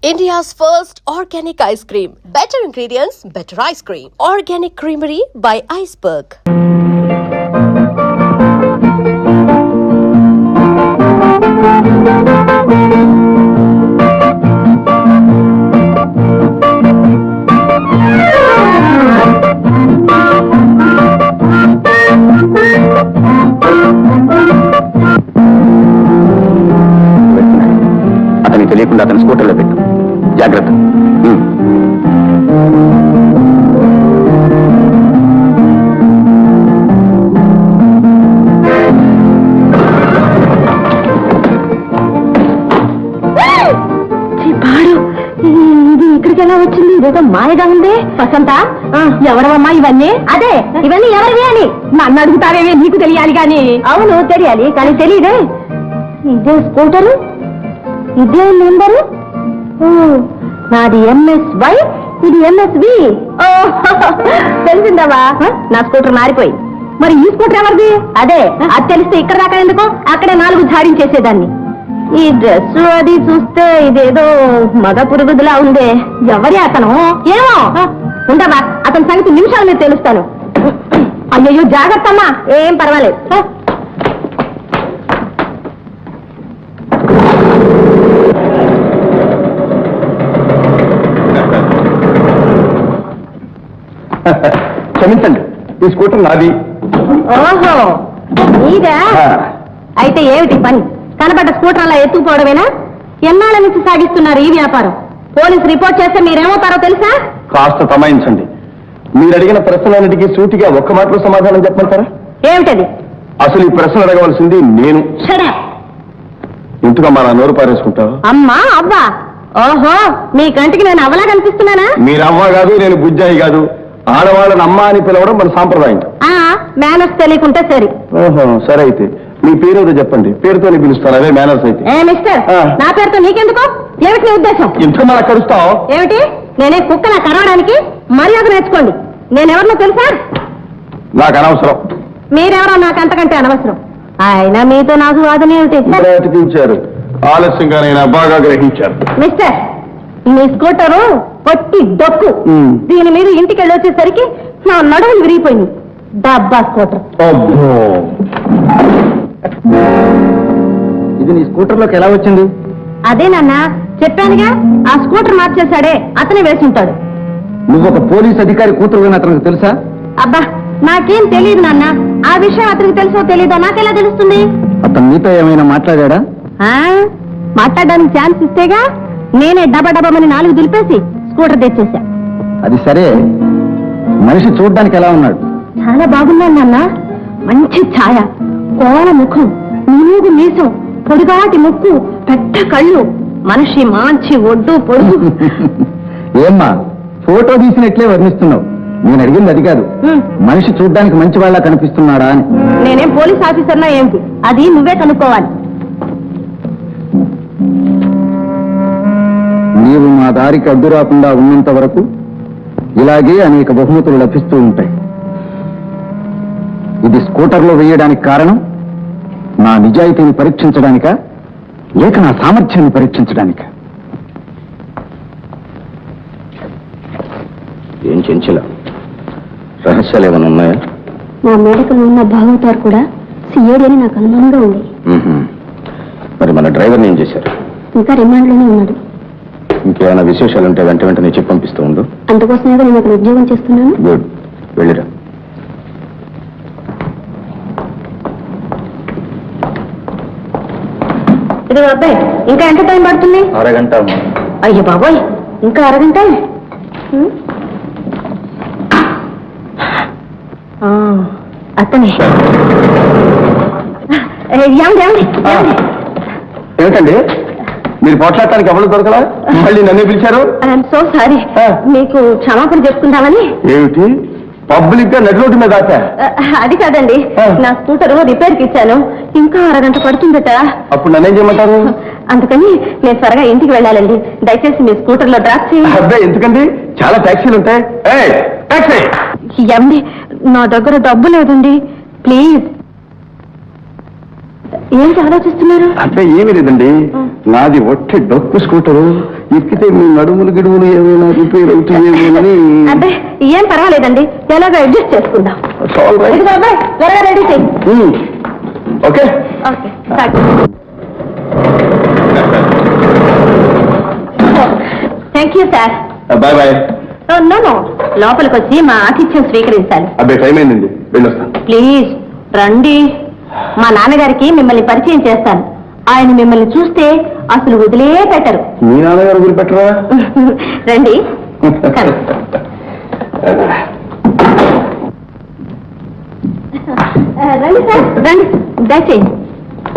India's first organic ice cream. Better ingredients, better ice cream. Organic Creamery by Iceberg. అతనికి తెలియకుండా అతని స్కూటర్లో పెట్టు. జాగ్రత్త. ఇది ఇక్కడికి ఎలా వచ్చింది? ఇదేదో మాయగా ఉంది. వసంత, ఎవరమ్మా ఇవన్నీ? అదే, ఇవన్నీ ఎవరివి అని నన్ను అడుగుతారేవే, నీకు తెలియాలి కానీ. అవును తెలియాలి, కానీ తెలియదే. ఇదే స్కూటరు, ఇదే నెంబరు. నాది MSY, ఇది MSV. తెలిసిందవా? నా స్కూటర్ మారిపోయింది. మరి ఈ స్కూటర్ ఎవరిది? అదే, అది తెలిస్తే ఇక్కడ దాకా ఎందుకు, అక్కడే 4 జాడించేసేదాన్ని. ఈ డ్రెస్ అది చూస్తే ఇదేదో మగ పురుగుదులా ఉందే. ఎవరి అతను? ఏమో ఉండవా, అతని సంగతి నిమిషాల మీద తెలుస్తాను. అయ్యో జాగ్రత్త అమ్మా. ఏం పర్వాలేదు. క్షమించండి, ఈ స్కూటర్ నాది. ఓహో నీదా? అయితే ఏమిటి పని? కనబడ్డ స్కూటర్ అలా ఎత్తుకుపోవడమేనా? ఎన్నాళ్ళ నుంచి సాగిస్తున్నారు ఈ వ్యాపారం? పోలీసు రిపోర్ట్ చేస్తే మీరేమవుతారో తెలుసా? కాస్త తమాయించండి. మీరు అడిగిన ప్రశ్నలన్నిటికీ సూటిగా ఒక్క మాటలో సమాధానం చెప్పమంటారా? ఏమిటది? అసలు ఈ ప్రశ్న అడగవలసింది నేను. ఎందుకమ్మా నా నోరు పారేసుకుంటావు? అమ్మా అవ్వా? ఓహో, మీ కంటికి నేను అవ్వలా కనిపిస్తున్నానా? మీరు అవ్వ కాదు, నేను బుజ్జాయి కాదు. ఆడవాళ్ళని అమ్మ అని పిలవడం మన సాంప్రదాయం. మేనర్స్ తెలియకుంటే సరే. ఓహో సరే, అయితే మీ పేరు ఏదో చెప్పండి. పేరుతోనే పిలుస్తాను, అవే మేనర్స్ అయితే. మిస్టర్, నా పేరుతో నీకెందుకు? ఏమిటి నీ ఉద్దేశం? ఇంత మళ్ళా కరుస్తావు ఏమిటి? నేనే కుక్క నా కరవడానికి? మర్యాద నేర్చుకోండి. నేనెవరినో తెలుసా? నాకు అనవసరం. మీరెవరో నాకు అంతకంటే అనవసరం. అయినా మీతో నాకు వాదన ఏమిటి? బ్రతికించారు, ఆలస్యంగానైనా బాగా గ్రహించారు. మిస్టర్, మీ స్కూటరు పొట్టి డొక్కు. దీని మీద ఇంటికి వెళ్ళి వచ్చేసరికి నా నడుములు విరిగిపోయింది. డబ్బా స్కూటర్. ఇది నీ స్కూటర్ లోకి ఎలా వచ్చింది? అదే నాన్న చెప్పానుగా, ఆ స్కూటర్ మార్చేశాడే అతనే వేసి ఉంటాడు. నువ్వు ఒక పోలీస్ అధికారి కూతురు అతనికి తెలుసా? అబ్బా నాకేం తెలియదు నాన్న. ఆ విషయం అతనికి తెలుసో తెలీదో నాకెలా తెలుస్తుంది? అతను నీతో ఏమైనా మాట్లాడా? మాట్లాడడానికి ఛాన్స్ ఇస్తేగా. నేనే డబడబమని 4 దులిపేసి స్కూటర్ తెచ్చేసా. అది సరే, మనిషి చూడ్డానికి ఎలా ఉన్నాడు? చాలా బాగున్నాడు నాన్న. మంచి ఛాయ, కోల ముఖం, నిలుగు మీసం, పొడిగాటి ముక్కు, పెద్ద కళ్ళు. మనిషి మంచి ఒడ్డు పొడుగు. ఏమ్మా, ఫోటో తీసినట్లే వర్ణిస్తున్నావు. నేను అడిగింది అది కాదు, మనిషి చూడ్డానికి మంచి వాళ్ళ కనిపిస్తున్నాడా అని. నేనేం పోలీస్ ఆఫీసర్నా ఏంటి? అది నువ్వే కనుక్కోవాలి. నీవు మా దారికి అడ్డు రాకుండా ఉన్నంత వరకు ఇలాగే అనేక బహుమతులు లభిస్తూ ఉంటాయి. ఇది స్కూటర్లో వేయడానికి కారణం నా నిజాయితీని పరీక్షించడానికా, లేక నా సామర్థ్యాన్ని పరీక్షించడానికా? ఏం చెంచల రహస్యాలు ఏమైనా ఉన్నాయా? నా మేడకలు ఉన్న భాగవతారు కూడా సిఐడి అని నాకు అనుమానంగా ఉంది. మరి మన డ్రైవర్ని ఏం చేశారు? ఇంకా రిమాండ్లోనే ఉన్నాడు. ఇంకేమైనా విశేషాలు ఉంటే వెంటనే చెప్పి పంపిస్తూ ఉండు. అందుకోసమే నేను అక్కడ ఉద్యోగం చేస్తున్నాను. గుడ్, వెళ్ళిరా. ఇది అబ్బాయి, ఇంకా ఎంత టైం పడుతుంది? అరగంట. అయ్యో బాబోయ్, ఇంకా అరగంట? అతనే. ఏమిటండి మీరు పోట్లాడటానికి ఎవరు దొరకలా? మళ్ళీ నన్నే పిలిచారు? I'm so sorry. మీకు క్షమాపణ చెప్పుకుంటామని. ఏమిటి, పబ్లిక్ గా నడి రోడ్డు మీద ఆశా? అది కాదండి, నా స్కూటర్ రిపేర్కి ఇచ్చాను. ఇంకా అరగంట పడుతుందట. అప్పుడు నన్నేం చేయమంటారు? అందుకని నేను త్వరగా ఇంటికి వెళ్ళాలండి. దయచేసి మీ స్కూటర్ లో డ్రాప్ చేయండి. అబ్బాయి ఎందుకండి, చాలా ట్యాక్సీలు ఉంటాయి. ఏమండి, నా దగ్గర డబ్బు లేదండి, ప్లీజ్. ఏంటి ఆలోచిస్తున్నారు? అంటే ఏమీ లేదండి, నాది ఒట్టి డొక్కు స్కూటరు, ఎక్కితే మీ నడుములు గిడుములు ఏమైనా రిపేర్ అవుతాయేమోనని. అంటే ఏం పర్వాలేదండి, ఎలాగో అడ్జస్ట్ చేసుకుందాం. ఇదిగో అబ్బాయి, త్వరగా రెడీ చెయ్యి. Okay okay, thank you sir. Bye bye. No no, లోపలికి వచ్చి మా ఆతిథ్యం స్వీకరించాలి. అబ్బాయి టైం అయిందండి, వెళ్ళొస్తాను. ప్లీజ్ రండి. మా నాన్నగారికి మిమ్మల్ని పరిచయం చేస్తాను. ఆయన మిమ్మల్ని చూస్తే అసలు వదిలే పెట్టరు. మీ నాన్నగారు వదిలిపెట్టరా? రండి. రండి సార్, రండి. దయచేయండి,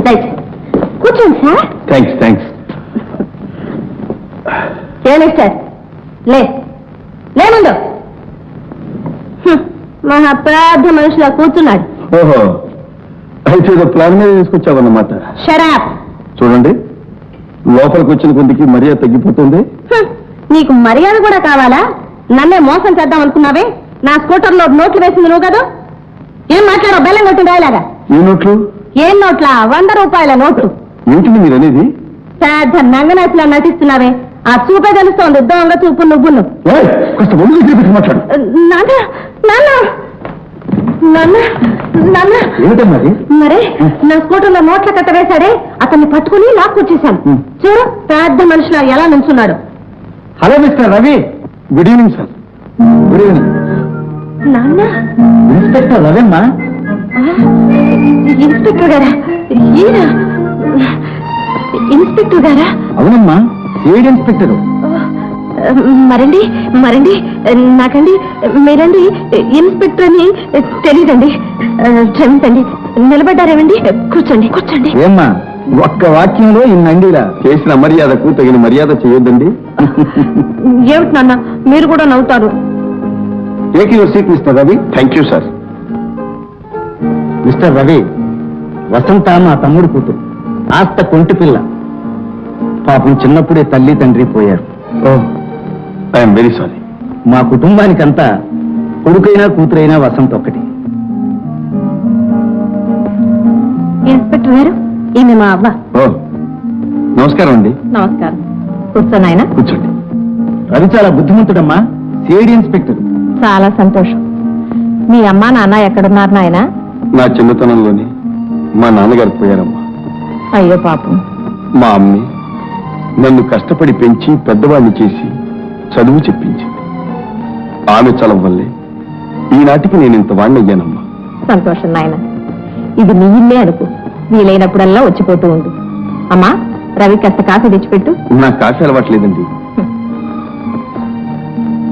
దయచేయండి. కూర్చోండి సార్. థ్యాంక్స్. ఏలేదు సార్, లేముందు మా అపరాధ మనుషులా కూర్చున్నాడు. ఓహో, అయితే ఏదో ప్లాన్ మీద తీసుకొచ్చావన్నమాట. షరాప్. చూడండి, లోపలికి వచ్చిన కొద్దికి మర్యాద తగ్గిపోతుంది. నీకు మర్యాద కూడా కావాలా? నన్నే మోసం చేద్దాం అనుకున్నావే? నా స్కూటర్లో నోట్లు వేసింది నువ్వు కదా? ఏం మాట్లాడో బెల్లం కొట్టింది రాయలాగా. ఏ నోట్లు? ఏం నోట్లా? 100 రూపాయల నోట్లు. ఏంటిది మీరు అనేది? పెద్ద నంగనాచిలా నటిస్తున్నావే, ఆ చూపే తెలుస్తోంది దొంగ చూపు నువ్వును. కాస్త ముందు దగ్గర పెట్టి మాట్లాడు. నాన్న నాన్న నాన్న నాన్న. ఏమిటమ్మా అది? మరే నా స్కూటర్లో నోట్ల కట్ట వేశాడే, అతన్ని పట్టుకుని లాక్కొచ్చేశాను. చూడు, పెద్ద మనుషులా ఎలా నుంచున్నాడు. Hello mister Ravi. Good evening sir. Good evening. నాన్న, ఇన్స్పెక్టర్ రవమ్మా. ఇన్స్పెక్టర్ గారా? ఈయన ఇన్స్పెక్టర్ గారా? అవునమ్మా, ఏడు ఇన్స్పెక్టర్. మరండి నాకండి మీరండి ఇన్స్పెక్టర్ అని తెలీదండి. క్షమించండి. నిలబడ్డారేమండి? కూర్చోండి. ఏమ్మా, ఒక్క వాక్యంలో ఇన్నండిలా చేసిన మర్యాదకు తగిన మర్యాద చేయొద్దండి. ఏమిటి నాన్న, మీరు కూడా నవ్వుతారు. Take your seat mister Ravi. Thank you sir. Mister Ravi, Vasantha మా తమ్ముడు కూతురు, ఆస్త కొంటి పిల్ల. పాపం చిన్నప్పుడే తల్లి తండ్రి పోయారు. I'm very sorry. మా కుటుంబానికంతా కొడుకైనా కూతురైనా వసంత ఒక్కటి. ఇన్స్పెక్టర్ గారు, ఈమె మా అవ్వ. నమస్కారం అండి. నమస్కారం. కూర్చోనాయన. కూర్చోండి. రవి చాలా బుద్ధిమంతుడమ్మా, సిఐడి ఇన్స్పెక్టర్. చాలా సంతోషం. మీ అమ్మా నాన్న ఎక్కడున్నారు నాయన? నా చిన్నతనంలోనే మా నాన్నగారు పోయారమ్మా. అయ్యో పాపం. మా అమ్మే నన్ను కష్టపడి పెంచి పెద్దవాడిని చేసి చదువు చెప్పించింది. ఆమె చలం వల్లే ఈనాటికి నేను ఇంత వాణ్ణయ్యానమ్మా. సంతోషం నాయన. ఇది నీ ఇల్లే అనుకో. వీలైనప్పుడల్లా వచ్చిపోతూ ఉండు. అమ్మా, రవి కాస్త కాఫీ తెచ్చిపెట్టు. నాకు కాఫీ అలవాట్లేదండి.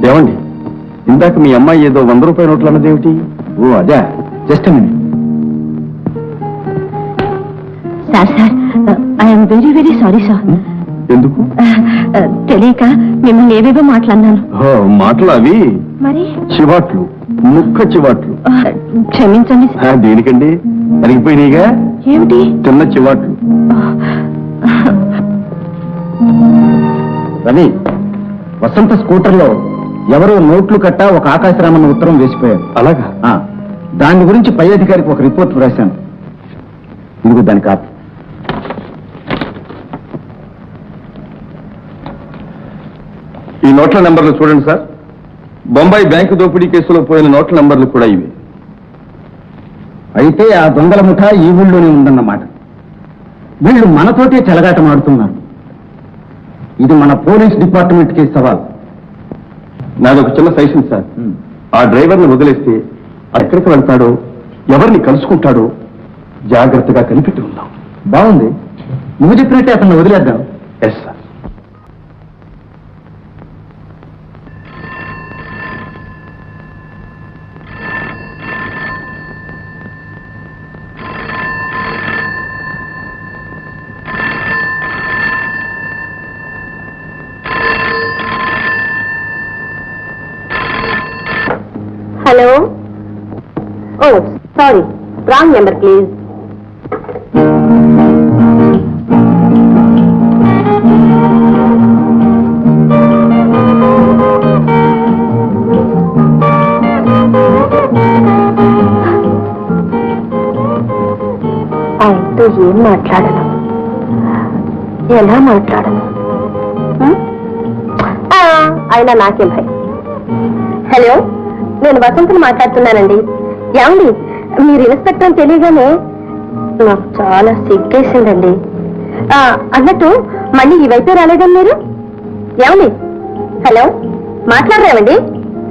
ఏమండి, ఇందాక మీ అమ్మాయి ఏదో 100 రూపాయల నోట్లు అన్నదేమిటి? ఓ అదే, just minute. Sir I'm very very sorry sir. ఎందుకు? తెలియక మిమ్మల్ని ఏవేవో మాట్లాడినాను. మాటలు అవి మరి చివాట్లు, ముక్క చివాట్లు. క్షమించండి. దేనికండి? అరిగిపోయినాయిగా. ఏమిటి? చిన్న చివాట్లు. రవి, వసంత స్కూటర్లో ఎవరో నోట్లు కట్ట ఒక ఆకాశరామన్న ఉత్తరం వేసిపోయారు. అలాగా? దాని గురించి పై అధికారికి ఒక రిపోర్ట్ రాశాను. ఇదిగో దాని కాపీ. ఈ నోట్ల నెంబర్లు చూడండి సార్. బొంబాయి బ్యాంకు దోపిడీ కేసులో పోయిన నోట్ల నెంబర్లు కూడా ఇవి. అయితే ఆ దొంగల ముఠా ఈ ఊళ్ళోనే ఉందన్నమాట. వీళ్ళు మనతోటే చెలగాటమాడుతున్నారు. ఇది మన పోలీస్ డిపార్ట్మెంట్కి సవాల్. నాదొక చిన్న సజెషన్ సార్. ఆ డ్రైవర్ని వదిలేస్తే ఎక్కడికి వెళ్తాడో, ఎవరిని కలుసుకుంటాడో జాగ్రత్తగా కనిపెట్టి ఉందాం. బాగుంది, నువ్వు చెప్పినట్టే అతన్ని వదిలేద్దాం. Yes sir. Hello. Oh sorry, wrong number please. ఏం మాట్లాడను, ఎలా మాట్లాడను? అయినా నాకేం భయం. హలో, నేను వసంతని మాట్లాడుతున్నానండి. ఏమండి, మీరు ఇన్స్పెక్టర్ అని తెలియగానే నాకు చాలా సిగ్గేసిందండి. అన్నట్టు మళ్ళీ ఈ వైపే రాలేదండి మీరు? ఏమండి, హలో, మాట్లాడరామండి?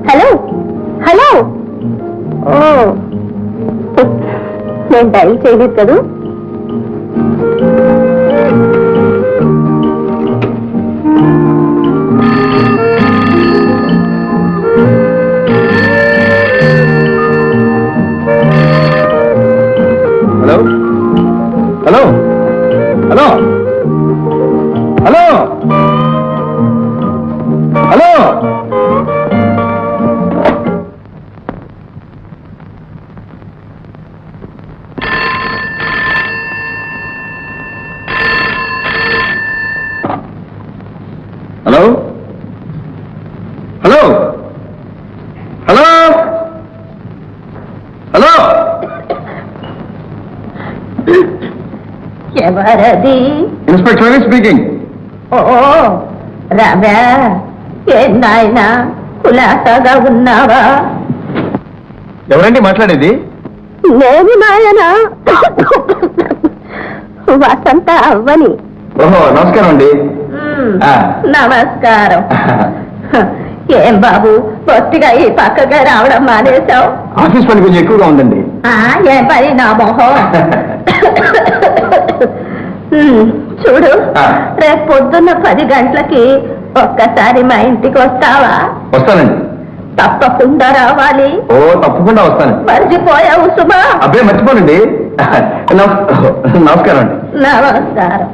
Hello hello. ఓ, నేను డైల్ చేయలేదు కదా. Hello hello hello hello hello. Hello hello hello hello. ఎవరది? Inspector speaking. ఓ రామా, ఏం నాయనా కులాసాగా ఉన్నావా? ఎవరండి మాట్లాడేది? నేను నాయనా వసంత అవ్వని. ఓహో, నమస్కారం అండి. నమస్కారం. ఏం బాబు, పొత్తిగా ఈ పక్కగా రావడం మానేశావు? ఆఫీస్ పని కొంచెం ఎక్కువగా ఉందండి. ఏం పని నా మొహం. చూడు, రేపు పొద్దున్న 10 గంటలకి ఒక్కసారి మా ఇంటికి వస్తావా? వస్తానండి. తప్పకుండా రావాలి. ఓ, తప్పకుండా వస్తాను. మర్చిపోయావు సుమా? అబ్బే, మర్చిపోనండి. నమస్కారం అండి. నమస్కారం.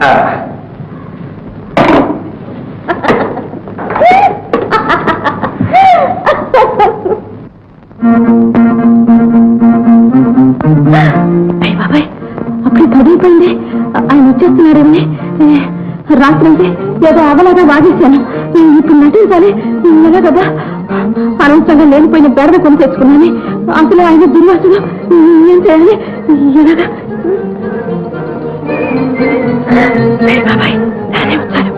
బాబాయ్, అప్పుడు 10 అయిపోయింది. ఆయన వచ్చేస్తున్నాడేమని రాత్రి అయితే ఏదో అవలాగా వాగేశాను. ఇప్పుడు నటించాలి ఎలా కదా? అనవసరంగా లేనిపోయిన బెడద కొని తెచ్చుకున్నాను. అసలు ఆయన దుర్వాసుడు. ఏం చేయాలి? ఎలాగా? బాబాయ్, నానే వచ్చాను.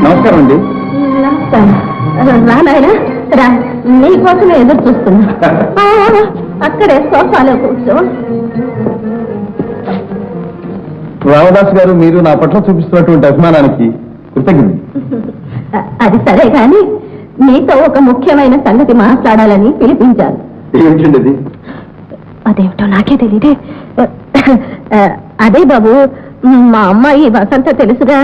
నమస్కారం అండి. రా నాయనా, రా, నీకోసమే ఎదురు చూస్తున్నా. అక్కడే సోఫాలో కూర్చో. రామదాస్ గారు, మీరు నా పట్ల చూపిస్తున్నటువంటి అభిమానానికి కృతజ్ఞతలు. అది సరే కాని, నీతో ఒక ముఖ్యమైన సంగతి మాట్లాడాలని పిలిపించాను. ఏమిటండి అది? అదేమిటో నాకే తెలియదే. అదే బాబు, మా అమ్మాయి వసంత తెలుసుగా,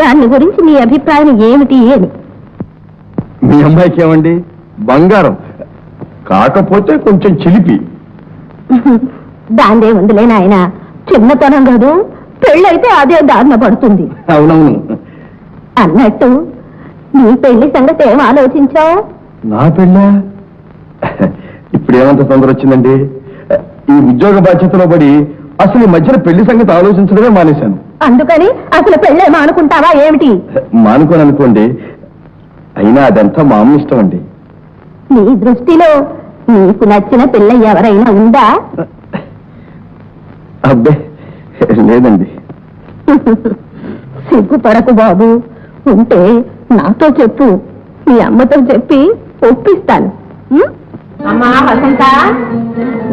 దాని గురించి నీ అభిప్రాయం ఏమిటి అని. మీ అమ్మాయికి ఏమండి? బంగారం, కాకపోతే కొంచెం చిలిపి. దాందే ఉందిలే నాయన, చిన్నతనం కాదు, పెళ్ళైతే అదే దారిన పడుతుంది. అవునవును. అన్నట్టు నీ పెళ్లి సంగతి ఏం ఆలోచించావు? నా పెళ్ళా? ఇప్పుడు ఏమంత తొందర వచ్చిందండి? ఈ ఉద్యోగ బాధ్యతలో పడి అసలు ఈ మధ్యన పెళ్లి సంగతి ఆలోచించడమే మానేశాను. అందుకని అసలు పెళ్ళే మానుకుంటావా ఏమిటి? మానుకోని అనుకోండి, అయినా అదంతా మా అమ్మ ఇష్టం అండి. నీ దృష్టిలో నీకు నచ్చిన పిల్ల ఎవరైనా ఉందా? అబ్బే, లేదండి. సిగ్గుపడకు బాబు, ఉంటే నాతో చెప్పు, మీ అమ్మతో చెప్పి ఒప్పిస్తాను. అమ్మా వసంత,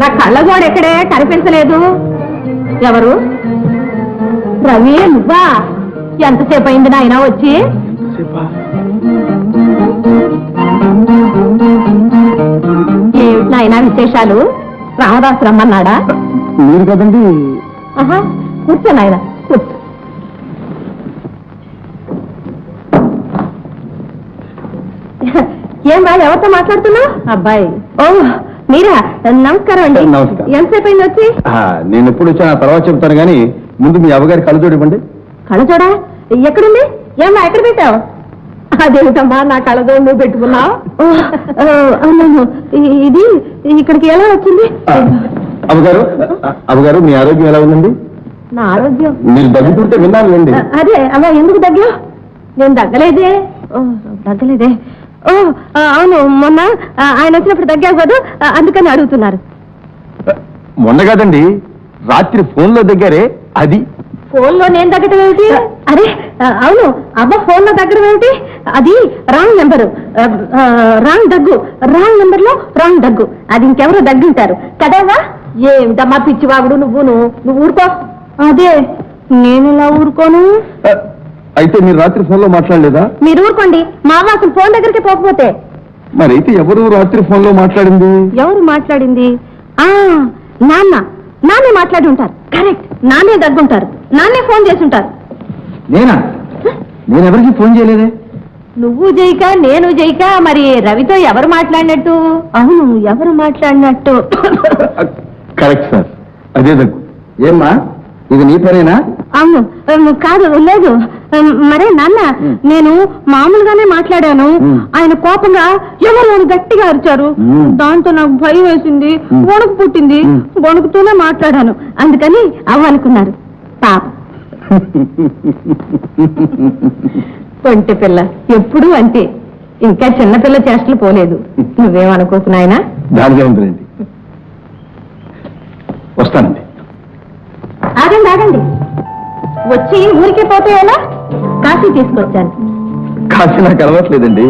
నా కళ్ళగోడు ఎక్కడే కనిపించలేదు. ఎవరు? రవి, నువ్వా? ఎంతసేపు అయింది నాయన వచ్చి? ఏమిటి నాయన విశేషాలు? రామదాసు రమ్మన్నాడా? మీరు కదండి. కూర్చో నాయన, కూర్చో. ఏం రా, ఎవరితో మాట్లాడుతున్నా? అబ్బాయి. ఓ, మీరా? నమస్కారం అండి. నమస్కారం. ఎంతసేపు అయింది వచ్చి? నేను ఎప్పుడు వచ్చా తర్వాత చెప్తాను, కానీ ముందు మీ అవ్వగారి కళ్ళజోడు ఇవ్వండి. కళ్ళజోడా ఎక్కడుంది? ఏమ్మా, ఎక్కడ పెట్టావు? అదేమిటమ్మా నా కళ్ళజోడు నువ్వు పెట్టుకున్నావు? ఇది ఇక్కడికి ఎలా వచ్చింది? అవ్వగారు, అవ్వగారు, మీ ఆరోగ్యం ఎలా ఉందండి? నా ఆరోగ్యం? మీరు దగ్గుతుంటే విన్నాను అండి. అదే అమ్మా, ఎందుకు దగ్గా? నేను దగ్గలేదే. దగ్గలేదే. ఓ అవును, మొన్న ఆయన వచ్చినప్పుడు తగ్గావు కదా, అందుకని అడుగుతున్నారు. మొన్న కాదండి, రాత్రి ఫోన్లో దగ్గరే అది. ఫోన్లో నేను తగ్గడం ఏమిటి? అరే అవును, అబ్బా ఫోన్లో తగ్గడం ఏమిటి? అది రాంగ్ నెంబరు, రాంగ్ దగ్గు, రాంగ్ నెంబర్ లో రాంగ్ దగ్గు. అది ఇంకెవరో దగ్గుంటారు కదవా? ఏమిటమ్మా పిచ్చివాగుడు నువ్వు ఊరుకో. అదే నేను ఇలా ఊరుకోను. అయితే మీరు రాత్రి ఫోన్లో మాట్లాడలేదా? మీరు ఊరుకోండి, మా అసలు ఫోన్ దగ్గరికి పోకపోతే. మరైతే ఎవరు రాత్రి ఫోన్లో మాట్లాడింది? ఎవరు మాట్లాడింది? నాన్నే మాట్లాడి ఉంటారు. కరెక్ట్, నాన్నే దగ్గుంటారు, నాన్నే ఫోన్ చేసి ఉంటారు. నేనా? నేనెవరికి ఫోన్ చేయలేదే. నువ్వు జైక నేను జైక, మరి రవితో ఎవరు మాట్లాడినట్టు? అవును, ఎవరు మాట్లాడినట్టు? కరెక్ట్ సార్, అదే దగ్గు. ఏమ్మా, ఇది నీ పనేనా? అవును, కాదు లేదు. మరే నాన్న, నేను మామూలుగానే మాట్లాడాను. ఆయన కోపంగా ఎవరు గట్టిగా అరిచారు. దాంతో నాకు భయం వేసింది, వణుకు పుట్టింది. వణుకుతూనే మాట్లాడాను, అందుకని అవ్వనుకున్నారు. పాప కొంటె పిల్ల ఎప్పుడూ అంతే, ఇంకా చిన్నపిల్ల చేష్టలు పోలేదు. నువ్వేమనుకోతున్నాయనా? దానిగా ఉంటుందండి. వస్తానండి. ఆగండి, వచ్చి ఊరికే పోతే ఎలా? కాఫీ తీసుకొచ్చాను. కాఫీ నాకు అలవాట్లేదండి.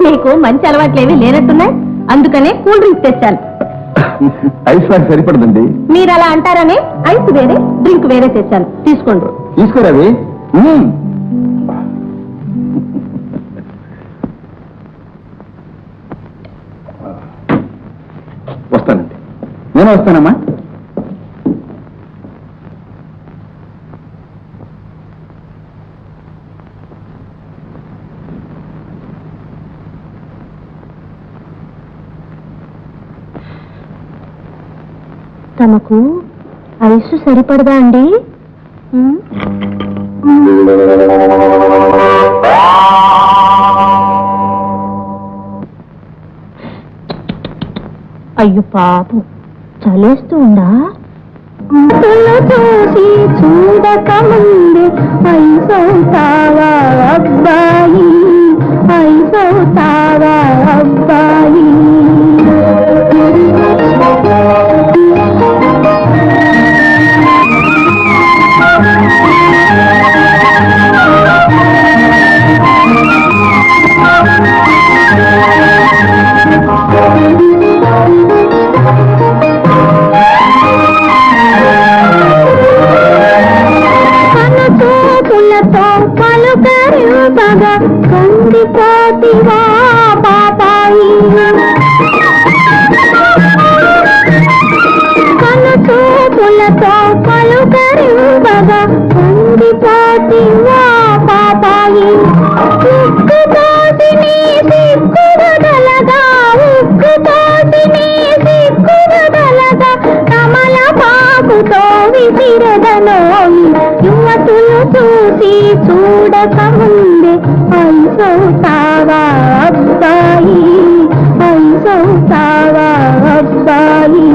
నీకు మంచి అలవాట్లేవి లేనట్టున్నాయి, అందుకనే కూల్ డ్రింక్ తెచ్చాను. ఐస్ నాకు సరిపడదండి. మీరు అలా అంటారని ఐస్ వేరే, డ్రింక్ వేరే తెచ్చాను, తీసుకోండి. తీసుకోరావి. వస్తానండి, నేను వస్తానమ్మా. తమకు ఐసు సరిపడదా అండి? అయ్యో పాపం, చలేస్తూ ఉందా? చూసి చూడక ముందే ఐసవుతావా అబ్బాయి, ఐసవుతావా అబ్బాయి. పలుకరింపగా కందిపోతివా పాపాయి, కనుచూపులతో పలుకరింపగా కందిపోతివా పాపాయి. ఉక్కుతోటి నీ సిక్కువదలగా, ఉక్కుతోటి నీ సిక్కువదలగా, కమల పాపుతో విసిరదనోయి. యువతులు చూసి చూడక ముందే ఐసవుతావా అబ్బాయి, ఐసవుతావా అబ్బాయి.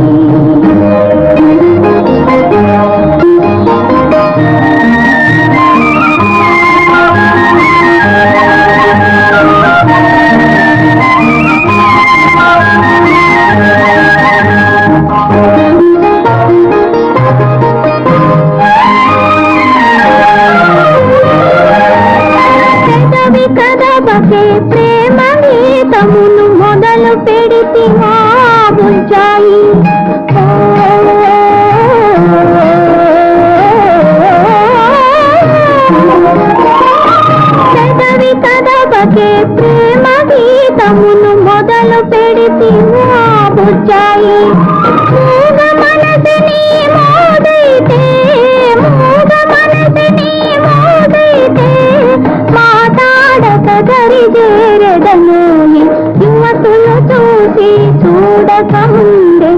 ప్రేమ గీతమును మొదలు పెడితివా బుజ్జాయి. పెదవి కదబకే ప్రేమ గీతమును మొదలు పెడితివా బుజ్జాయి. మూగ మనసుని మోదైతే, మూగ మనసుని మోదైతే, మాట్లాడక గరిజేరెదనోయి. యువతులు చూసి చూడక ముందే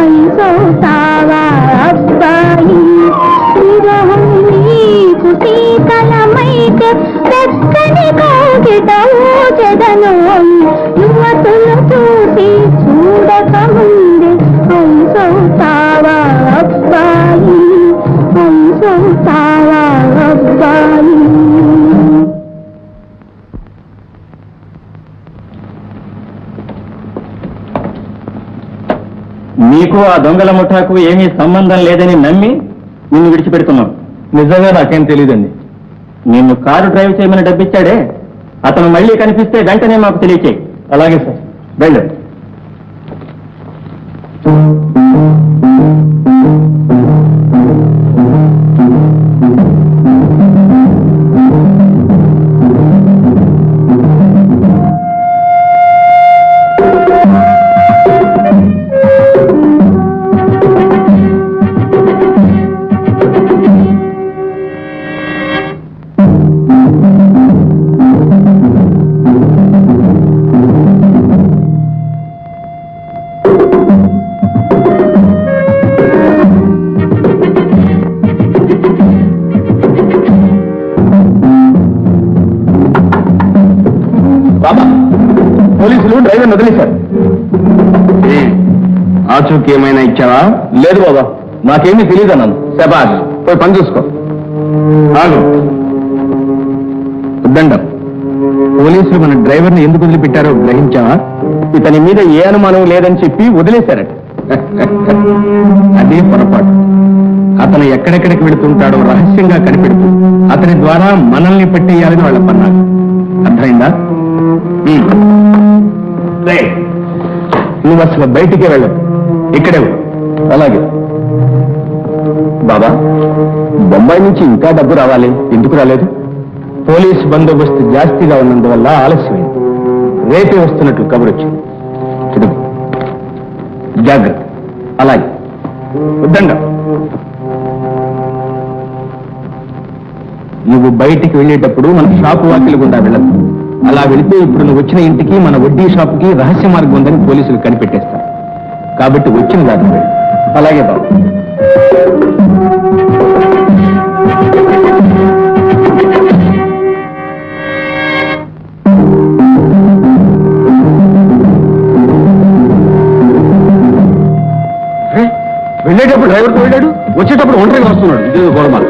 ఐసవుతావా అబ్బాయి. విరహం నీకు శీతలమైతే పెక్కని కోగిట ఊచెదనోయి. యువతులు చూసి చూడక ముందే ఐసవుతావా అబ్బాయి, ఐసవుతావా అబ్బాయి. నీకు ఆ దొంగల ముఠాకు ఏమీ సంబంధం లేదని నమ్మి నిన్ను విడిచిపెడుతున్నాం. నిజంగా నాకేం తెలియదండి. నిన్ను కారు డ్రైవ్ చేయమని డబ్బిచ్చాడే, అతను మళ్ళీ కనిపిస్తే వెంటనే మాకు తెలియచేయి. అలాగే సార్, వెళ్ళు. బాబా, పోలీసులు డ్రైవర్ వదిలేశారు. ఆచూకీ ఏమైనా ఇచ్చావా? లేదు బాబా, నాకేమీ తెలియదు అన్నాను. శబాష్, పోయి పని చూసుకో. వద్దండం, పోలీసులు మన డ్రైవర్ని ఎందుకు వదిలిపెట్టారో గ్రహించావా? ఇతని మీద ఏ అనుమానం లేదని చెప్పి వదిలేశారట. అదే పొరపాటు. అతను ఎక్కడెక్కడికి వెళుతుంటాడో రహస్యంగా కనిపెడుతూ అతని ద్వారా మనల్ని పట్టేయాలని వాళ్ళ పన్నారు. అర్థమైందా? నువ్వు అసలు బయటికే వెళ్ళదు, ఇక్కడే. అలాగే బాబా, బొంబాయి నుంచి ఇంకా డబ్బు రావాలి, ఎందుకు రాలేదు? పోలీసు బందోబస్తు జాస్తిగా ఉన్నందువల్ల ఆలస్యమైంది. రేపే వస్తున్నట్లు కబురొచ్చింది. జాగ్రత్త. అలాగే వద్దంగా. నువ్వు బయటికి వెళ్ళేటప్పుడు మన షాపు వాకిలి గుండా వెళ్ళదు. అలా వెళితే ఇప్పుడు నువ్వు వచ్చిన ఇంటికి మన వడ్డీ షాపుకి రహస్య మార్గం ఉందని పోలీసులు కనిపెట్టేస్తారు. కాబట్టి వచ్చిన దాని వెళ్ళు. అలాగే బాబు. వెళ్ళేటప్పుడు డ్రైవర్తో వెళ్ళాడు, వచ్చేటప్పుడు ఒంటరిగా వస్తున్నాడు. ఇదే గోడమా.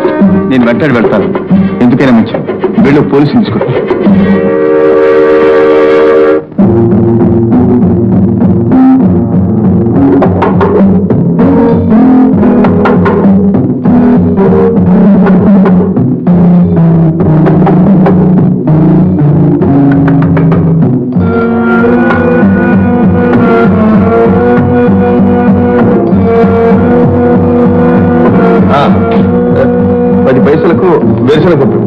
నేను వెంటనే వెళ్తాను. ఎందుకైనా మంచి వెళ్ళు, పోలీసులు తీసుకో. వేరుశనగ పప్పు.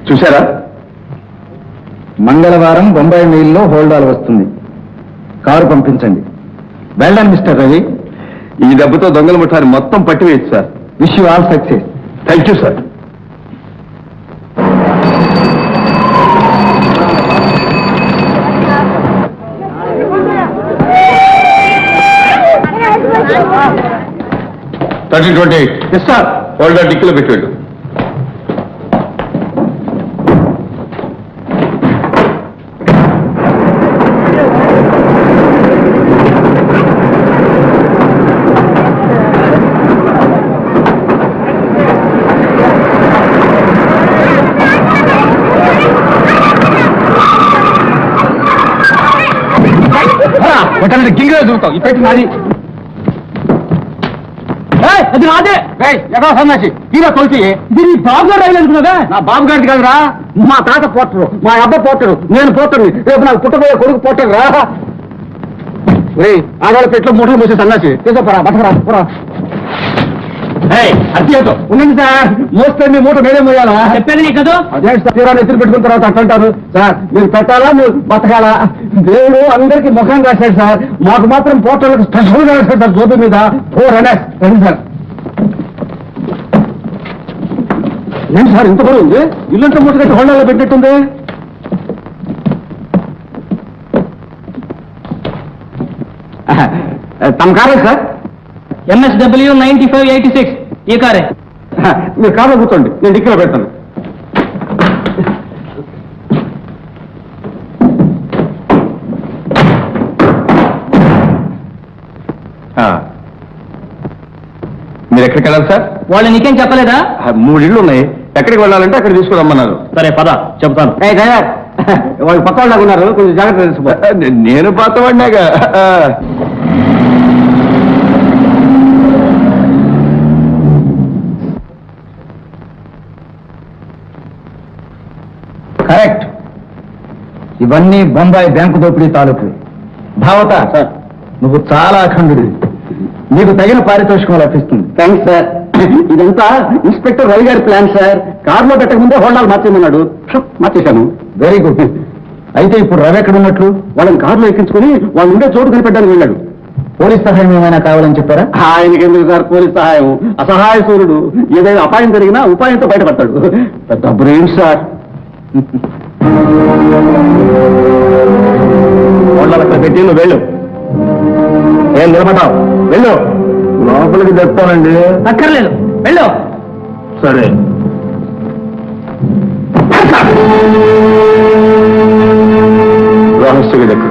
చూశారా, మంగళవారం బొంబాయి మెయిల్లో హోల్డాల్ వస్తుంది. కారు పంపించండి. Well done mister Ravi. ఈ దెబ్బతో దొంగల ముఠాన్ని మొత్తం పట్టివేయచ్చు sir. Wish you all success. Thank you sir. Yes sir. Holder డిక్కీలో పెట్టాడు. గింగిలో చూస్తాం. ఈ పెట్టి నాది. అది నాదే. ఎక్కడ సన్నాసి తీరా తొలిచి దీన్ని బాబు గారు రైలు అనుకున్నదా? నా బాబు గారిది కాదురా, మా తాత పోటరు, మా అబ్బ పోటరు, నేను పోటరు, రేపు నాకు పుట్టబోయే కొడుకు పోటరు రా. ఆడవాళ్ళ పెట్లో మూటలు మూసే సన్నాసి తీసుకోరా, బతకరా. అత్యంతో ఉండండి సార్, మోస్తే మీ మూట నేనే మోయాలా? చెప్పేది నీ కదా. అదే తీరాన్ని ఎత్తులు పెట్టుకున్న తర్వాత అంటారు సార్, మీరు పెట్టాలా మీరు బతకాలా? దేవుడు అందరికీ ముఖం రాశాడు సార్, మాకు మాత్రం పోటర్లకు స్పెషల్ గా రాశాడు సార్ జోబు మీద. రండి సార్. ఏంటి సార్ ఇంత కూడా ఉంది? ఇల్లంతా మూట కట్టి హోల్డాలో పెట్టినట్టుంది. తమ కారే సార్? MSW 9586 ఈ కారే. మీరు కార్లో కూర్చోండి, నేను డిక్కీలో పెడతాను. ఎక్కడికి వెళ్ళాలి సార్? వాళ్ళు నీకేం చెప్పలేదా? 3 ఇళ్ళు ఉన్నాయి. ఎక్కడికి వెళ్ళాలంటే అక్కడ తీసుకురమ్మన్నారు. సరే పద చెప్తాను. వాళ్ళు పక్క వాళ్ళగా ఉన్నారు, కొంచెం జాగ్రత్త తెలుసుకో. నేను పాతవాడినాగా. కరెక్ట్. ఇవన్నీ బొంబాయి బ్యాంకు దోపిడీ తాలూకు. భావత సార్, నువ్వు చాలా అఖండుడి. నీకు తగిన పారితోషికం లభిస్తుంది. Thanks sir. ఇదంతా ఇన్స్పెక్టర్ రవి గారి ప్లాన్ సార్. కారులో పెట్టక ముందే హోండాలు మార్చేమన్నాడు, మార్చేశాను. Very good. అయితే ఇప్పుడు రవి ఎక్కడ ఉన్నట్లు? వాళ్ళని కారులో ఎక్కించుకుని వాళ్ళు ఉండే చోటు కనిపెట్టడానికి వెళ్ళాడు. పోలీస్ సహాయం ఏమైనా కావాలని చెప్పారా? ఆయనకి ఎందుకు సార్ పోలీస్ సహాయం? అసహాయ సూర్యుడు. ఏదైనా అపాయం జరిగినా ఉపాయంతో బయటపడతాడు. పెద్ద బ్రెయిన్ సార్. హోండాలు పెట్టి నువ్వు వెళ్ళు. ఏం నిలబడ్డావు? వెళ్ళు. లోపలికి తెస్తానండి. అక్కర్లేదు, వెళ్ళు. సరే. రహస్య దగ్గర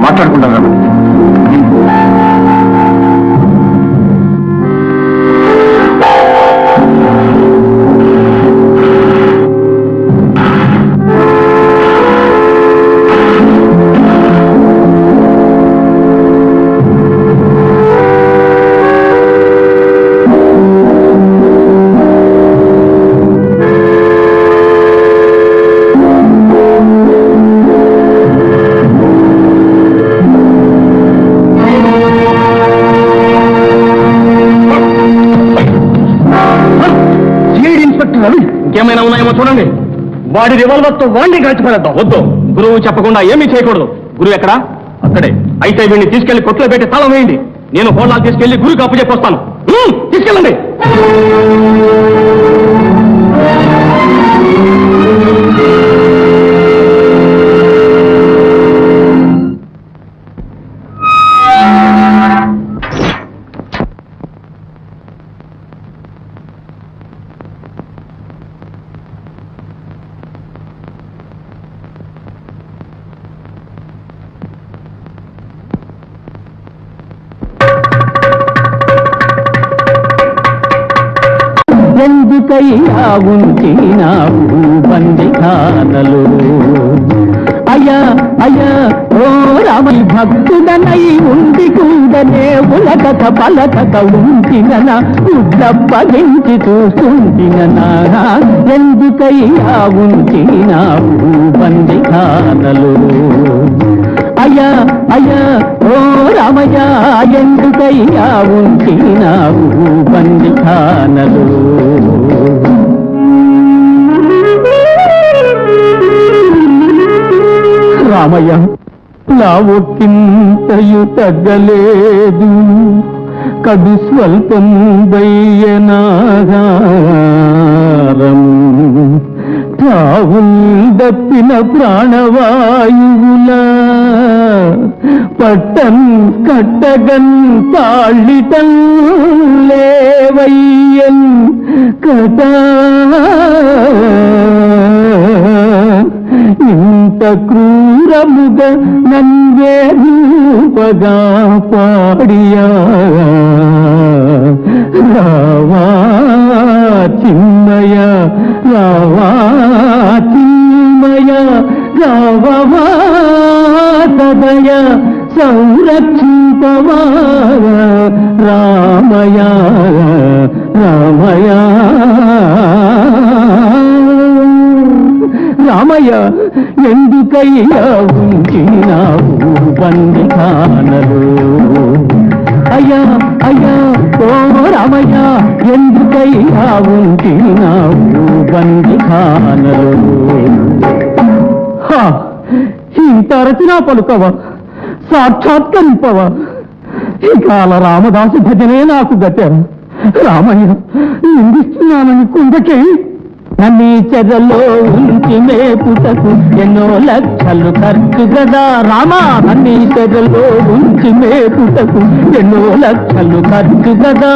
మాట్లాడుకుంటాను. ఇంకేమైనా ఉన్నాయేమో చూడండి. వాడి రివాల్వర్తో వాడిని గడిచిపోద్దాం. వద్దు, గురువు చెప్పకుండా ఏమీ చేయకూడదు. గురువు ఎక్కడా? అక్కడే. అయితే వీడిని తీసుకెళ్లి కొట్లో పెట్టి తాళం వేయండి. నేను హోండాలు తీసుకెళ్లి గురువుకి అప్పు చెప్పొస్తాను. తీసుకెళ్ళండి. ఎందుకయ్యా ఉంచినావు బందిఖానలు? అయ్యా అయ్యా ఓ రామై భక్తుడనై ఉండి కూడనే ఉలకక పలకక ఉంటినన ఉడ్డప్పగించి చూస్తుంటిననా? ఎందుకయ్యా ఉంచినావు బందిఖానలు? అయ్యా అయ్యా ఓ రామయ్య ఎందుకయ్యా ఉంచినావు బందిఖానలు? రామయ్య నా ఒక్కింతయు తగ్గలేదు, కడు స్వల్పం దయ్యనాగారం తావుందప్పిన ప్రాణవాయువుల పట్టం కట్టగన్ తాళిటం లేవయ్యన్ కటా ఇంత క్రూరముగ నన్వే రూపగా పాడియా రావా చిన్మయ రావా చిన్మయ రావవా సదయ సంరక్షింపవా రామయ రామయ రామయ్య ఎందుకయ్యా ఉంచినావు బందిఖానలు? అయ్యా అయ్యా ఓ రామయ్య ఎందుకయ్యా ఉంచినావు బందిఖానలు? ఇంత రచనా పలుకవా, సాక్షాత్కరింపవా? ఇకాల రామదాసు భజనే నాకు గట్టారు. రామయ్య నిందిస్తున్నానని కుందకే నన్ను చెరలో ఉంచి మేపుటకు ఎన్నో లక్షలు ఖర్చు కదా రామా. నన్ను చెరలో ఉంచి మేపుటకు ఎన్నో లక్షలు ఖర్చు కదా.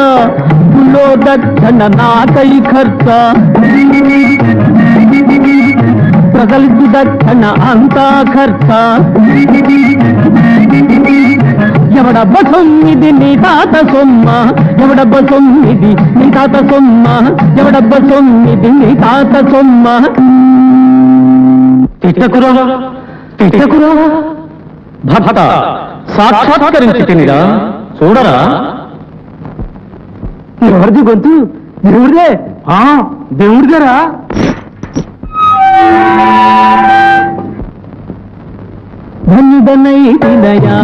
పులో దక్షణ నాకై ఖర్చ, ప్రజలకు దక్షణ అంతా ఖర్చ. ఎవడబ్బ సొమ్మిది నీ తాత సొమ్మ ఎవడబ్బ సొమ్మిది నీ తాత సొమ్మ ఎవడబ్బ సొమ్మిది నీ తాత సొమ్మ తిట్టకురా తిట్టకురా భక్త సాక్షాత్కరించి తినిరా చూడరా ఎవరిది గొంతు దేవుడిదే దేవుడిదేరా ధన్యుడనై తినయా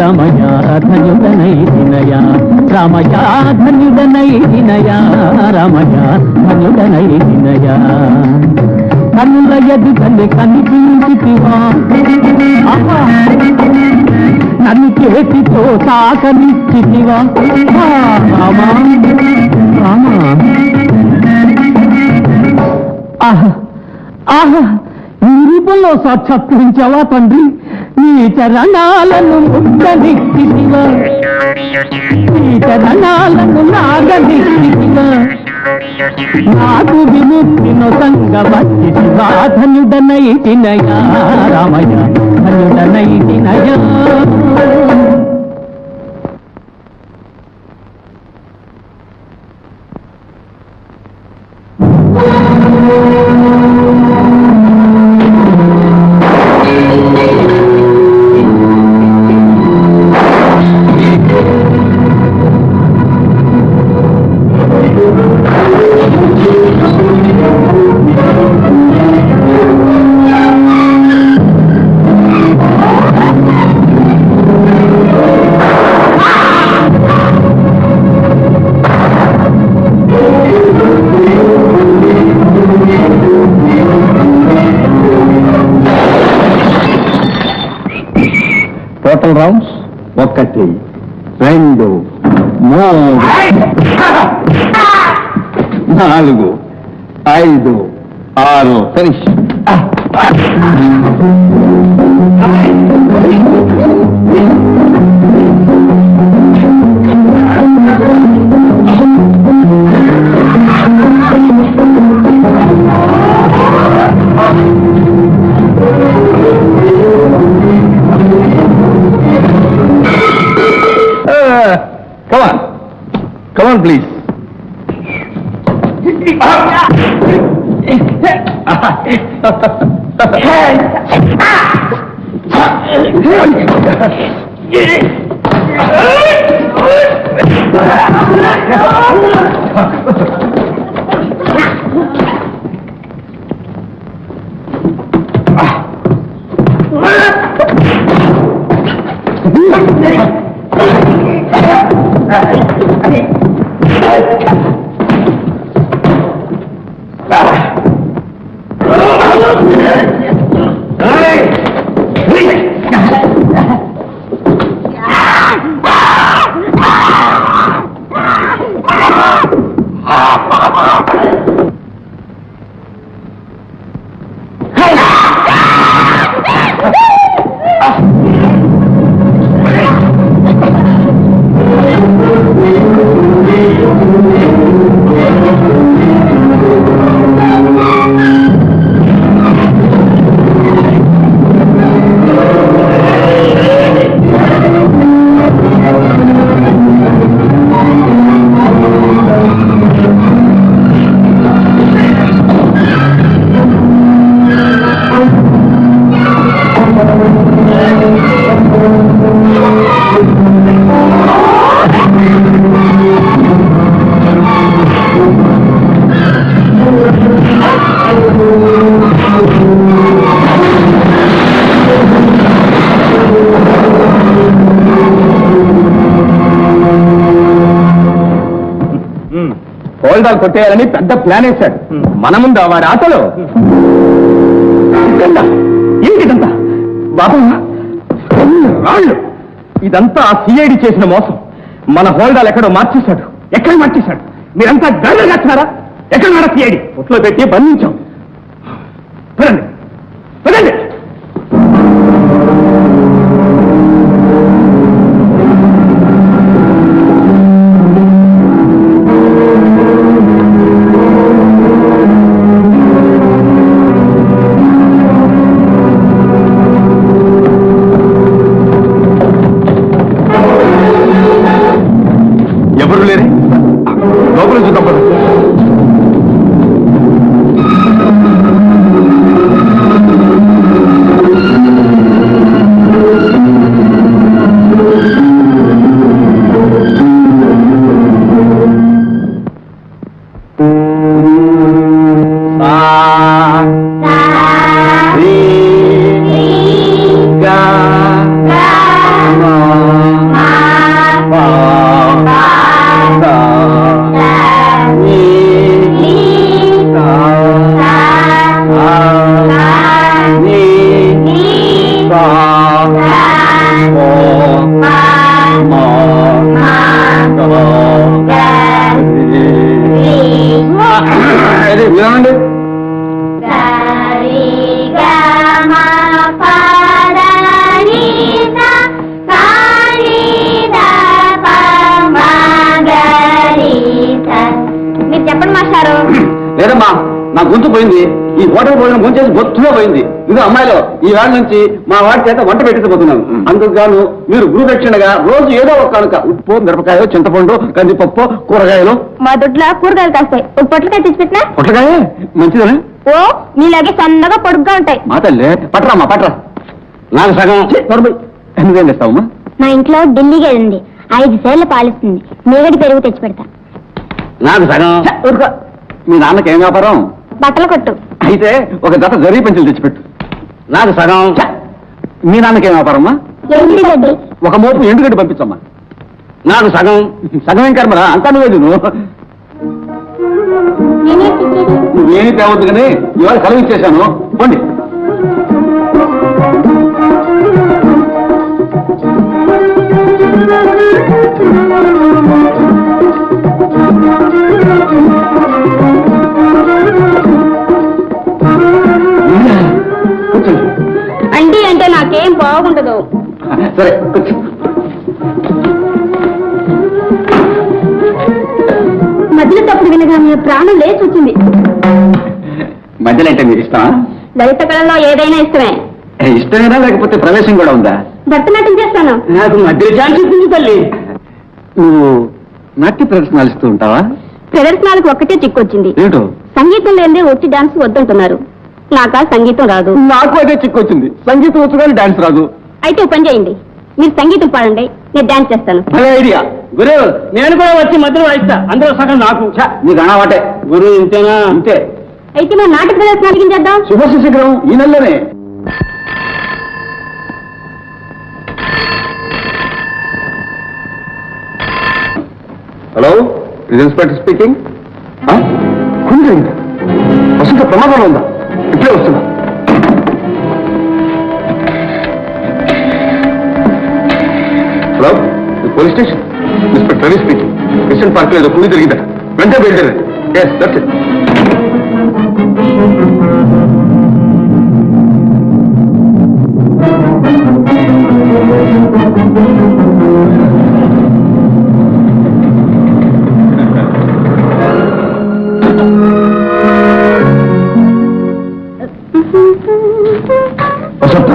రమయ ధన్యుడనై తినయా రామయ ధన్యుడనై తినయా రమయ ధన్యుడనై తినయా కన్నుల ఎదుటనే కనిపించితివా నన్ను చేతితో తాకనిచ్చితివా రామా రామా ఆహా ఆహా ఈ రూపంలో సాక్షాత్కరించావా తండ్రి నీ చరణాలను ముద్దనిచ్చితివా నీ చరణాలను నాగనిచ్చితివా నాకు విముక్తిను సంగవచ్చితివా ధన్యుడనై తినయా రామయ్య ధన్యుడనై తినయా total rounds 1 2 3 4 5 6 finish Come on, please. Holdall కొట్టేయాలని పెద్ద ప్లాన్ వేశాడు. మన ముందు వారి ఆటలో ఏంటిదంతా బాబు రాళ్ళు. ఇదంతా ఆ సిఐడి చేసిన మోసం. మన హోల్డాలు ఎక్కడో మార్చేశాడు. ఎక్కడ మార్చేశాడు? మీరంతా గర్వంగా వచ్చినారా? ఎక్కడ నారా సిఐడి? ఒట్లో పెట్టి బంధించాం. పదండి పదండి. మీరు చెప్పండి మాస్టారు. లేదమ్మా, నా గొంతు పోయింది. ఈ హోటల్ భోజనం గుంచేసి బొత్తులో పోయింది. ఇది అమ్మాయిలో ఈ వేళ నుంచి మా వాడి చేత వంట పెట్టిపోతున్నాను. అందుకు గాను మీరు గురుదక్షిణగా రోజు ఏదో ఒక కనుక ఉప్పు, మిరపకాయ, చింతపండు, కందిపప్పు, కూరగాయలు. మా దొడ్లో కూరగాయలు కాస్తాయి. ఒక పొట్లకాయ తెచ్చి పెట్టినా? పొట్లకాయ మంచిదనే. ఓ మీలాగే సన్నగా పొడుగ్గా ఉంటాయి. మా తల్లి పట్టరామ్మా, పట్టరా. నాకు సగం ఎందుకేం చేస్తావమ్మా? మా ఇంట్లో ఢిల్లీగా ఉంది. 5 సేర్లు పాలిస్తుంది. మేగడి పెరుగు తెచ్చి పెడతా. నాకు సగం. ఊరుకో. మీ నాన్నకి ఏం వ్యాపారం? బట్టల కొట్టు. అయితే ఒక జత జరీ పెంచులు తెచ్చిపెట్టు. నాకు సగం. మీ నాన్నకేం వ్యాపారమ్మా? ఎండుగడ్డి. ఒక మోపు ఎండుగడ్డి పంపించమ్మా. నాకు సగం. సగం ఏం కర్మరా, అంతా నువ్వే నువ్వు. నువ్వేమీ తేవద్దు కానీ ఇవాళ సెలవు ఇచ్చేశాను. పోండి. అండి అంటే నాకేం బాగుండదు. సరే కూర్చో. మధ్యలో తప్పుడు వినగా మీ ప్రాణం లేచి వచ్చింది. మధ్యలో అంటే మీకు ఇష్టమా? లలిత కళలో ఏదైనా ఇష్టమే. ఇష్టమేనా లేకపోతే ప్రవేశం కూడా ఉందా? భరతనాట్యం చేస్తాను. నాకు మధ్య ఛాన్స్ ఇస్తుంది తల్లి. నువ్వు నాట్య ప్రదర్శనలు ఇస్తూ ఉంటావా? ప్రదర్శనలకు ఒక్కటే చిక్కొచ్చింది. ఏంటో? సంగీతం లేదే వచ్చి డాన్స్ వద్దంటున్నారు. నాకా సంగీతం రాదు. నాకు అదే చిక్కొచ్చింది. సంగీతం వచ్చు కానీ డాన్స్ రాదు. అయితే ఓ పని చేయండి, మీరు సంగీతం పాడండి, నేను డాన్స్ చేస్తాను. అదే ఐడియా. గురు నేను కూడా వచ్చి మధ్యలో వాయిస్తా. అందులో సగం నాకు. నీకు అనావాటే. గురువు ఇంతేనా? అంతే. అయితే మా నాటక ప్రదర్శన అడిగించేద్దాం. శుభశిఖరం ఈ నెలలోనే. హలో, ఇది ఇన్స్పెక్టర్ స్పీకింగ్. వసంత ప్రమాదంలో ఉందా? ఇప్పుడే వస్తున్నా. హలో, ఇది police station. Inspector Ravi speaking. Christian park లో ఏదో కుడి జరిగిందా? వెంటనే బయలుదేరండి. Yes, that's it. వసంత,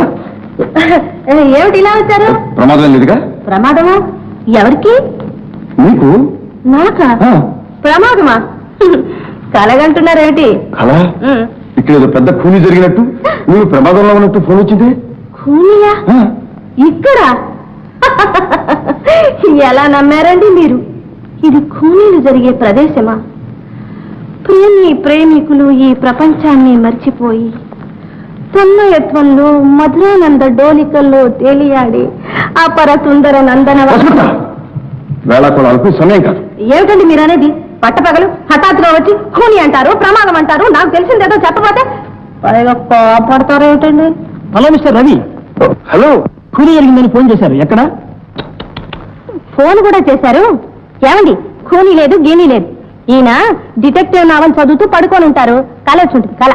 ఏమిటి ఇలా వచ్చారు? ప్రమాదం లేదుగా? ప్రమాదమా? ఎవరికి? నీకు? నాకా? ప్రమాదమా? కలగంటున్నారేమిటి? అలా ఇక్కడ ఏదో పెద్ద ఖూనీ జరిగినట్టు, నువ్వు ప్రమాదంలో ఉన్నట్టు ఫోన్ వచ్చింది. ఖూనియా? ఇక్కడ? ఎలా నమ్మారండి మీరు? ఇది ఖూనీలు జరిగే ప్రదేశమా? ప్రేమికులు ఈ ప్రపంచాన్ని మర్చిపోయి తన్మయత్వంలో మధురానంద డోలికల్లో తేలియాడి అపర సుందర నందన. వేళాకోళాలకు సమయం కాదు. ఏమిటండి మీరు అనేది? పట్టపగలు హఠాత్తుగా వచ్చి ఖూనీ అంటారు, ప్రమాదం అంటారు. నాకు తెలిసిందేదో చెప్పబోతే పైగా కోపడతారు ఏమిటండి? Hello mister Ravi. హలో. కూలి జరిగిందని ఫోన్ చేశారు. ఎక్కడ? ఫోన్ కూడా చేశారు. ఏమండి, ఖూనీ లేదు, గీనీ లేదు. ఈయన డిటెక్టివ్ నావల్ చదువుతూ పడుకొని ఉంటారు. కల వచ్చి ఉంటుంది, కల.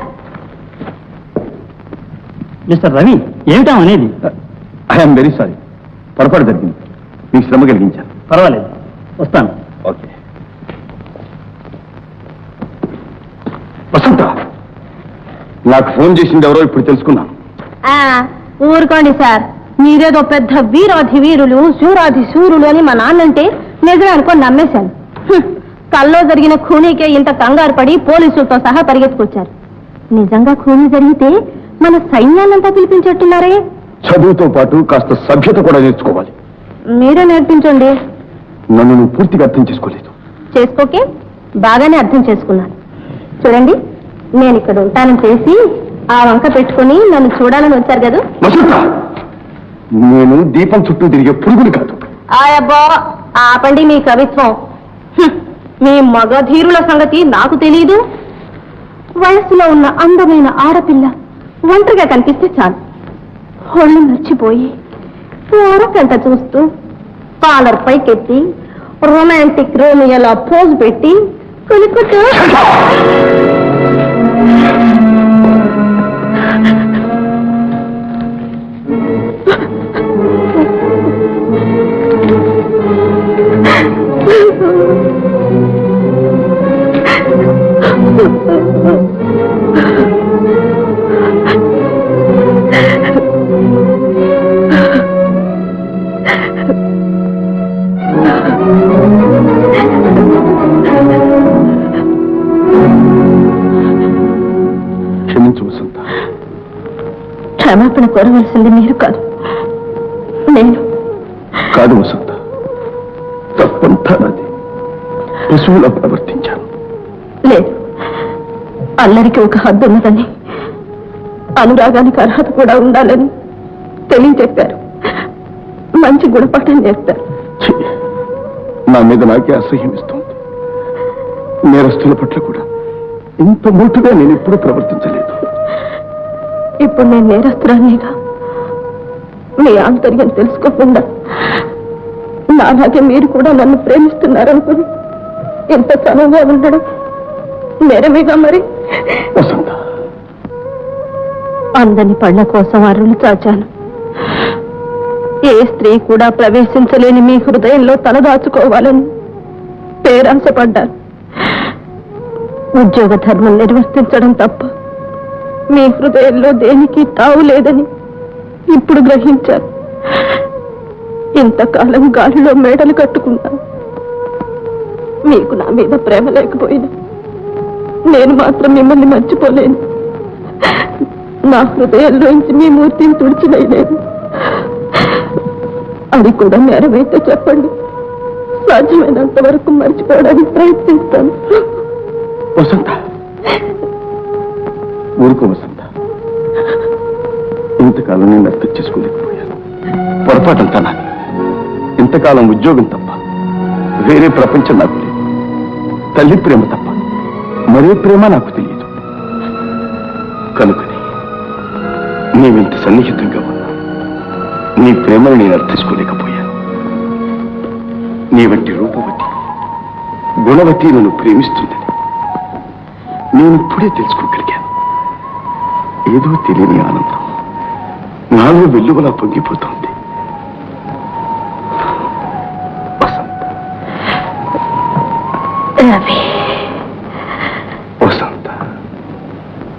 మిస్టర్ రవి, ఏమిటా అనేది? I'm very sorry. పొరపాటు జరిగింది. మీకు శ్రమ కలిగించాను. పర్వాలేదు, వస్తాను. ఓకే. వసంత, నాకు ఫోన్ చేసింది ఎవరో ఇప్పుడు తెలుసుకున్నాను. ఊరుకోండి సార్, మీరేదో పెద్ద వీరాధి వీరులు, శూరాధి శూరులు అని మా నాన్నంటే నిజమే అనుకొని నమ్మేశాను. కల్లో జరిగిన ఖూనీకే ఇంత కంగారు పడి పోలీసులతో సహా పరిగెత్తుకొచ్చారు. నిజంగా ఖూనీ జరిగితే మన సైన్యాన్నంతా పిలిపించేట్టున్నారే. చదువుతో పాటు కాస్త సభ్యత కూడా నేర్చుకోవాలి. మీరే నేర్పించండి. నన్ను నువ్వు పూర్తిగా అర్థం చేసుకోలేదు. చేసుకోకే, బాగానే అర్థం చేసుకున్నాను. చూడండి, నేను ఇక్కడ ఉంటానని చేసి ఆ వంక పెట్టుకుని నన్ను చూడాలని వచ్చారు కదా. వసంత, నేను దీపం చుట్టూ తిరిగే పురుగుని కాదు. ఆయబ్బా, ఆపండి మీ కవిత్వం. మీ మగధీరుల సంగతి నాకు తెలీదు. వయస్సులో ఉన్న అందమైన ఆడపిల్ల ఒంటరిగా కనిపిస్తే చాలు, ఒళ్ళు మర్చిపోయి ఓరకంట చూస్తూ కాలర్ పైకెత్తి రొమాంటిక్ రోమియోలా పోజ్ పెట్టి కొనుక్కుంటూ క్షమాపణ కోరవలసింది మీరు కాదు, నేను. కాదు వసంత, తప్పంతా నాది. పశువులా ప్రవర్తించాను. లేదు, అల్లరికి ఒక హద్దు ఉన్నదని, అనురాగానికి అర్హత కూడా ఉండాలని తెలియజెప్పారు. మంచి గుణపాఠం నేర్పారు. ఛీ, నా మీద నాకే అసహ్యం ఇస్తుంది. నేరస్తుల పట్ల కూడా ఇంత మోటుగా నేను ఎప్పుడూ ప్రవర్తించలేదు. ఇప్పుడు నేను నేరస్తురాలిగా మీ ఆంతర్యం తెలుసుకోకుండా నాలాగే మీరు కూడా నన్ను ప్రేమిస్తున్నారనుకుని ఇంత చనువుగా ఉండడం నేరమేగా మరి. వసంత, అందని పళ్ళ కోసం అరులు చాచాను. ఏ స్త్రీ కూడా ప్రవేశించలేని మీ హృదయంలో తలదాచుకోవాలని పేరాశపడ్డాను. ఉద్యోగ ధర్మం నిర్వర్తించడం తప్ప మీ హృదయంలో దేనికి తావు లేదని ఇప్పుడు గ్రహించాను. ఇంతకాలం గాలిలో మేడలు కట్టుకున్నాను. మీకు నా మీద ప్రేమ లేకపోయినా నేను మాత్రం మిమ్మల్ని మర్చిపోలేను. నా హృదయంలోంచి మీ మూర్తిని తుడిచివేయలేదు. అది కూడా నేరమైతే చెప్పండి, సాధ్యమైనంత వరకు మర్చిపోవడానికి ప్రయత్నిస్తాను. వసంత, ఊరుకో వసంత. ఇంతకాలం నేను అర్థం చేసుకోలేకపోయాను. పొరపాటంతా నాది. ఇంతకాలం ఉద్యోగం తప్ప వేరే ప్రపంచం నాకు లేదు. తల్లి ప్రేమ తప్ప మరే ప్రేమ నాకు తెలియదు. కనుకని నీవింత సన్నిహితంగా ఉన్నా నీ ప్రేమను నేను అర్థించుకోలేకపోయాను. నీ వంటి రూపవతి, గుణవతి నన్ను ప్రేమిస్తుందని నేను ఇప్పుడే తెలుసుకోగలిగాను. ఏదో తెలియని ఆనందం నాలో వెల్లువలా పొంగిపోతోంది. రవి,